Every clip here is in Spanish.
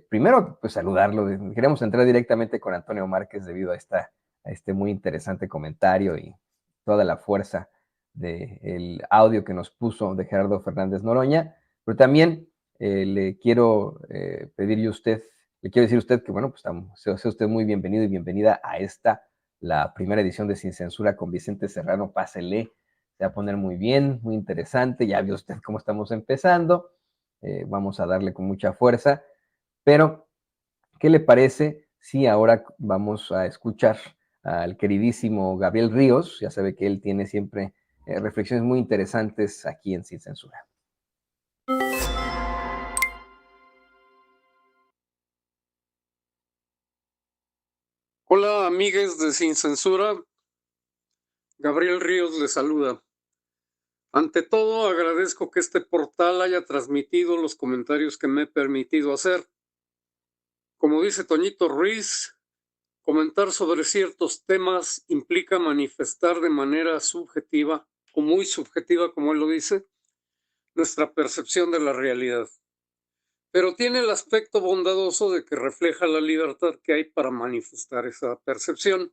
primero, pues saludarlo. Queremos entrar directamente con Antonio Márquez debido a este muy interesante comentario y toda la fuerza del audio que nos puso de Gerardo Fernández Noroña, pero también le quiero pedir a usted, le quiero decir a usted que, bueno, pues sea usted muy bienvenido y bienvenida a la primera edición de Sin Censura con Vicente Serrano. Pásele, se va a poner muy bien, muy interesante. Ya vio usted cómo estamos empezando. Vamos a darle con mucha fuerza. Pero, ¿qué le parece si ahora vamos a escuchar al queridísimo Gabriel Ríos? Ya sabe que él tiene siempre reflexiones muy interesantes aquí en Sin Censura. Hola, amigues de Sin Censura. Gabriel Ríos les saluda. Ante todo, agradezco que este portal haya transmitido los comentarios que me he permitido hacer. Como dice Toñito Ruiz, comentar sobre ciertos temas implica manifestar de manera subjetiva, o muy subjetiva, como él lo dice, nuestra percepción de la realidad. Pero tiene el aspecto bondadoso de que refleja la libertad que hay para manifestar esa percepción.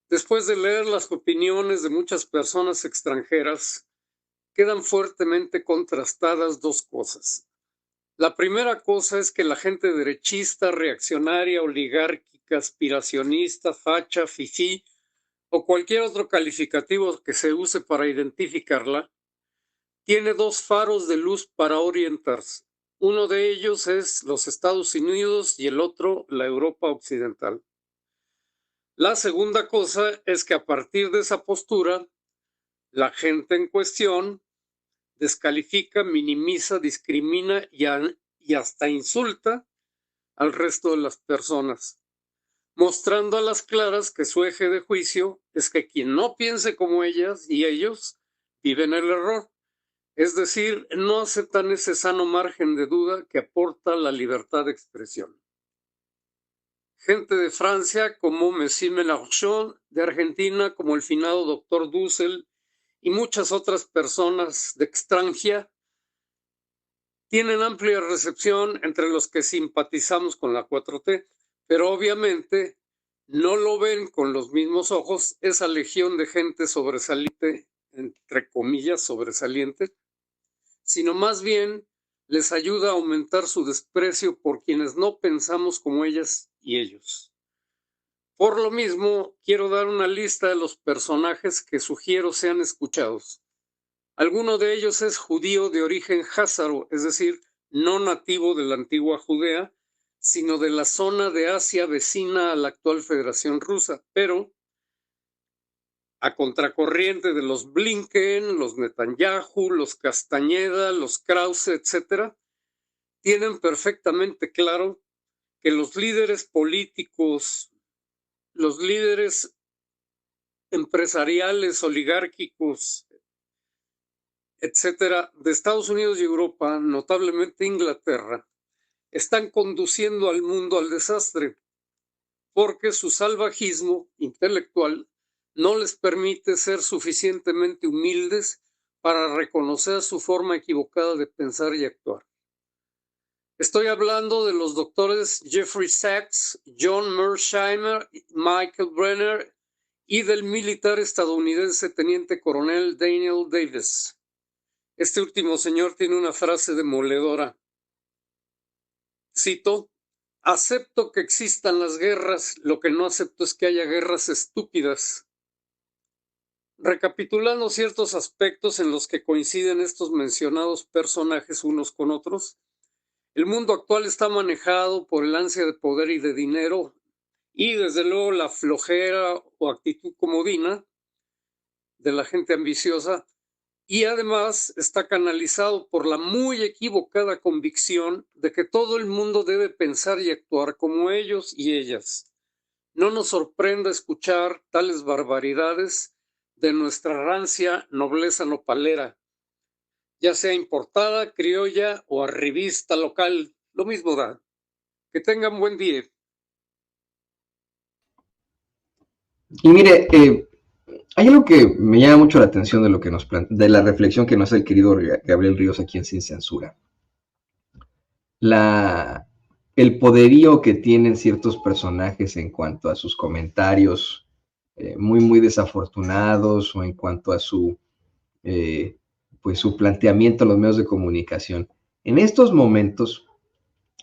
Después de leer las opiniones de muchas personas extranjeras, quedan fuertemente contrastadas dos cosas. La primera cosa es que la gente derechista, reaccionaria, oligárquica, aspiracionista, facha, fifí o cualquier otro calificativo que se use para identificarla, tiene dos faros de luz para orientarse. Uno de ellos es los Estados Unidos y el otro la Europa occidental. La segunda cosa es que a partir de esa postura, la gente en cuestión descalifica, minimiza, discrimina y hasta insulta al resto de las personas, mostrando a las claras que su eje de juicio es que quien no piense como ellas y ellos vive en el error. Es decir, no aceptan ese sano margen de duda que aporta la libertad de expresión. Gente de Francia como Monsieur Mélenchon, de Argentina como el finado doctor Dussel y muchas otras personas de extranjera tienen amplia recepción entre los que simpatizamos con la 4T, pero obviamente no lo ven con los mismos ojos esa legión de gente sobresaliente, entre comillas sobresaliente, sino más bien les ayuda a aumentar su desprecio por quienes no pensamos como ellas y ellos. Por lo mismo, quiero dar una lista de los personajes que sugiero sean escuchados. Alguno de ellos es judío de origen házaro, es decir, no nativo de la antigua Judea, sino de la zona de Asia vecina a la actual Federación Rusa, pero a contracorriente de los Blinken, los Netanyahu, los Castañeda, los Krause, etc., tienen perfectamente claro que los líderes políticos, los líderes empresariales, oligárquicos, etcétera, de Estados Unidos y Europa, notablemente Inglaterra, están conduciendo al mundo al desastre, porque su salvajismo intelectual no les permite ser suficientemente humildes para reconocer su forma equivocada de pensar y actuar. Estoy hablando de los doctores Jeffrey Sachs, John Mearsheimer, Michael Brenner y del militar estadounidense teniente coronel Daniel Davis. Este último señor tiene una frase demoledora. Cito: acepto que existan las guerras, lo que no acepto es que haya guerras estúpidas. Recapitulando ciertos aspectos en los que coinciden estos mencionados personajes unos con otros, el mundo actual está manejado por el ansia de poder y de dinero y desde luego la flojera o actitud comodina de la gente ambiciosa, y además está canalizado por la muy equivocada convicción de que todo el mundo debe pensar y actuar como ellos y ellas. No nos sorprenda escuchar tales barbaridades de nuestra rancia nobleza nopalera, ya sea importada, criolla o arribista local, lo mismo da. Que tengan buen día. Y mire, hay algo que me llama mucho la atención de lo que de la reflexión que nos hace el querido Gabriel Ríos aquí en Sin Censura. La el poderío que tienen ciertos personajes en cuanto a sus comentarios muy desafortunados, o en cuanto a pues su planteamiento en los medios de comunicación. En estos momentos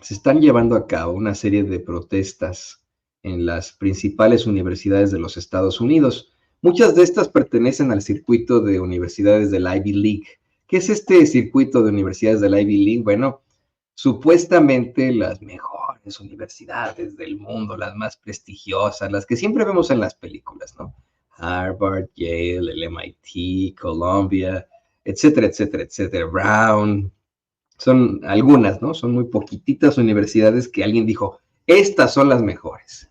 se están llevando a cabo una serie de protestas en las principales universidades de los Estados Unidos. Muchas de estas pertenecen al circuito de universidades del Ivy League. ¿Qué es este circuito de universidades del Ivy League? Bueno, supuestamente las mejores universidades del mundo, las más prestigiosas, las que siempre vemos en las películas, ¿no? Harvard, Yale, el MIT, Columbia, etcétera, etcétera, etcétera, Brown. Son algunas, ¿no? Son muy poquititas universidades que alguien dijo, estas son las mejores.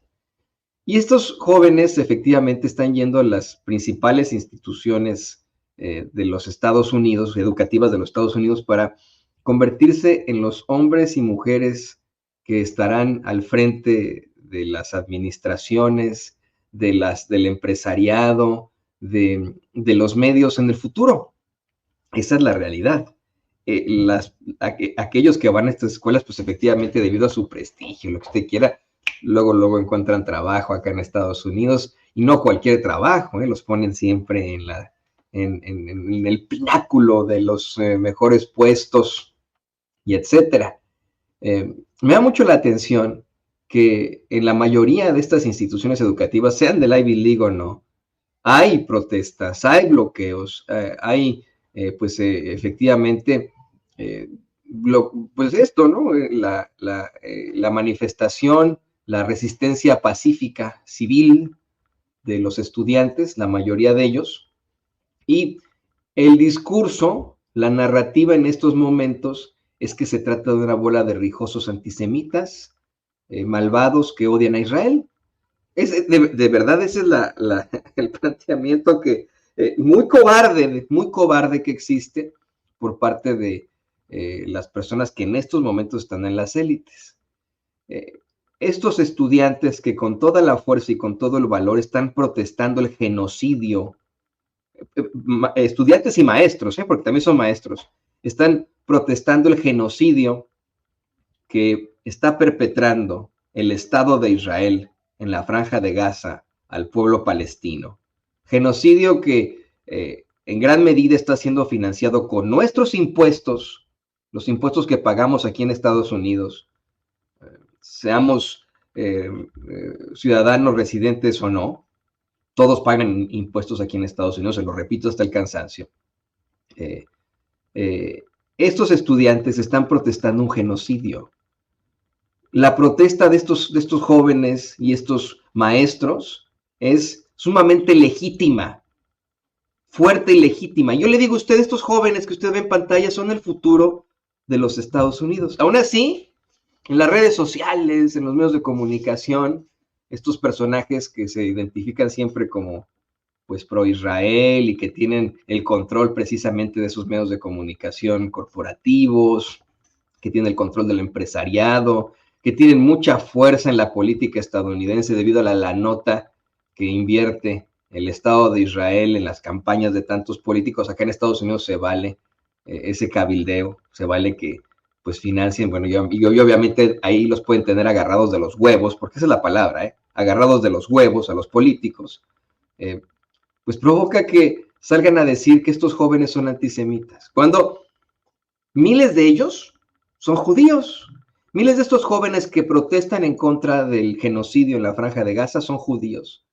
Y estos jóvenes efectivamente están yendo a las principales instituciones de los Estados Unidos, educativas de los Estados Unidos, para convertirse en los hombres y mujeres que estarán al frente de las administraciones, del empresariado, de los medios en el futuro. Esa es la realidad. Aquellos que van a estas escuelas, pues efectivamente debido a su prestigio, lo que usted quiera, luego encuentran trabajo acá en Estados Unidos, y no cualquier trabajo, los ponen siempre en el pináculo de los mejores puestos, y etcétera. Me da mucho la atención que en la mayoría de estas instituciones educativas, sean del Ivy League o no, hay protestas, hay bloqueos, hay pues efectivamente pues esto, ¿no? La manifestación, la resistencia pacífica civil de los estudiantes, la mayoría de ellos, y el discurso, la narrativa en estos momentos es que se trata de una bola de rijosos antisemitas, malvados que odian a Israel. De verdad, ese es el planteamiento que muy cobarde que existe por parte de las personas que en estos momentos están en las élites. Estos estudiantes que con toda la fuerza y con todo el valor están protestando el genocidio, estudiantes y maestros, porque también son maestros, están protestando el genocidio que está perpetrando el Estado de Israel en la Franja de Gaza al pueblo palestino. Genocidio que en gran medida está siendo financiado con nuestros impuestos, los impuestos que pagamos aquí en Estados Unidos, seamos ciudadanos residentes o no, todos pagan impuestos aquí en Estados Unidos, se lo repito hasta el cansancio. Estos estudiantes están protestando un genocidio. La protesta de estos jóvenes y estos maestros es sumamente legítima, fuerte y legítima. Yo le digo a usted, estos jóvenes que usted ve en pantalla son el futuro de los Estados Unidos. Aún así, en las redes sociales, en los medios de comunicación, estos personajes que se identifican siempre como pues pro-Israel y que tienen el control precisamente de esos medios de comunicación corporativos, que tienen el control del empresariado, que tienen mucha fuerza en la política estadounidense debido a la nota que invierte el Estado de Israel en las campañas de tantos políticos. Acá en Estados Unidos se vale ese cabildeo, se vale que pues financien, bueno, y obviamente ahí los pueden tener agarrados de los huevos, porque esa es la palabra, agarrados de los huevos a los políticos, pues provoca que salgan a decir que estos jóvenes son antisemitas, cuando miles de ellos son judíos. Miles de estos jóvenes que protestan en contra del genocidio en la Franja de Gaza son judíos.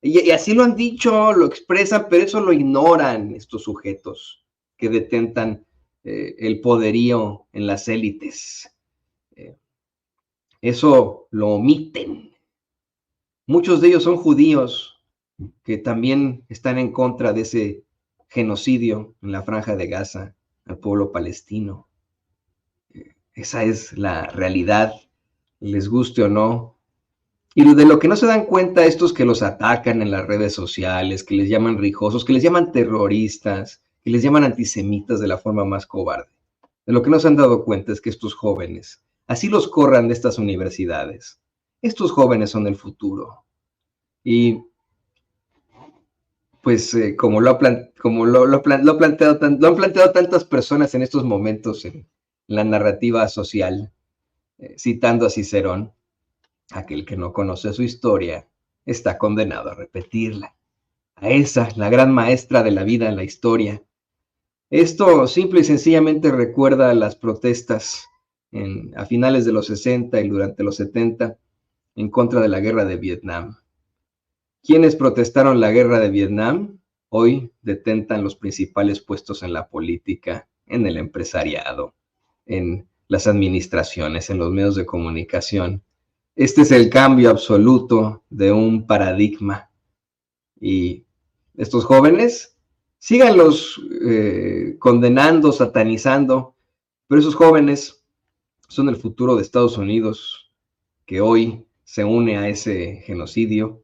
Y así lo han dicho, lo expresan, pero eso lo ignoran estos sujetos que detentan el poderío en las élites. Eso lo omiten. Muchos de ellos son judíos que también están en contra de ese genocidio en la Franja de Gaza al pueblo palestino. Esa es la realidad, les guste o no. Y de lo que no se dan cuenta estos que los atacan en las redes sociales, que les llaman rijosos, que les llaman terroristas, que les llaman antisemitas de la forma más cobarde. De lo que no se han dado cuenta es que estos jóvenes, así los corran de estas universidades, estos jóvenes son el futuro. Y pues como lo han planteado tantas personas en estos momentos en la narrativa social, citando a Cicerón, aquel que no conoce su historia está condenado a repetirla. A esa, la gran maestra de la vida, la historia. Esto simple y sencillamente recuerda las protestas a finales de los 60 y durante los 70 en contra de la guerra de Vietnam. ¿Quiénes protestaron la guerra de Vietnam? Hoy detentan los principales puestos en la política, en el empresariado, en las administraciones, en los medios de comunicación. Este es el cambio absoluto de un paradigma. Y estos jóvenes, síganlos condenando, satanizando, pero esos jóvenes son el futuro de Estados Unidos, que hoy se une a ese genocidio.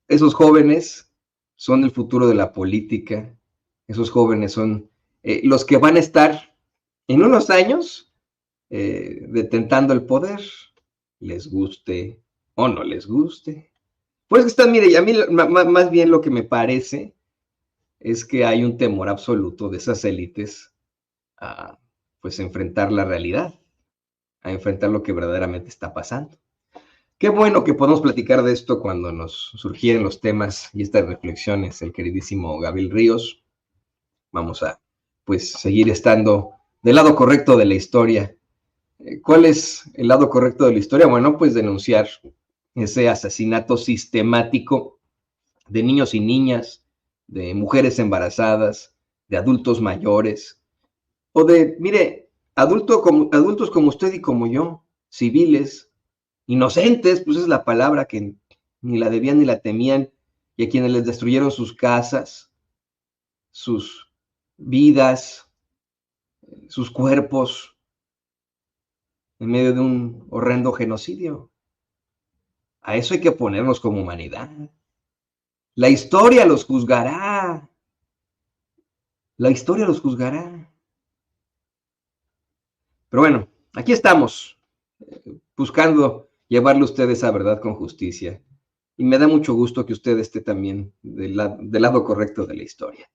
Esos jóvenes son el futuro de la política. Esos jóvenes son los que van a estar en unos años detentando el poder, les guste o no les guste. Pues están, mire, a mí más bien lo que me parece es que hay un temor absoluto de esas élites a pues enfrentar la realidad, a enfrentar lo que verdaderamente está pasando. Qué bueno que podemos platicar de esto cuando nos surgieron los temas y estas reflexiones, el queridísimo Gabriel Ríos. Vamos a pues seguir estando del lado correcto de la historia. ¿Cuál es el lado correcto de la historia? Bueno, pues denunciar ese asesinato sistemático de niños y niñas, de mujeres embarazadas, de adultos mayores, o de, mire, adultos como usted y como yo, civiles, inocentes, pues es la palabra que ni la debían ni la temían, y a quienes les destruyeron sus casas, sus vidas, sus cuerpos, en medio de un horrendo genocidio. A eso hay que ponernos como humanidad. La historia los juzgará. La historia los juzgará. Pero bueno, aquí estamos, buscando llevarle a usted esa verdad con justicia. Y me da mucho gusto que usted esté también del lado correcto de la historia.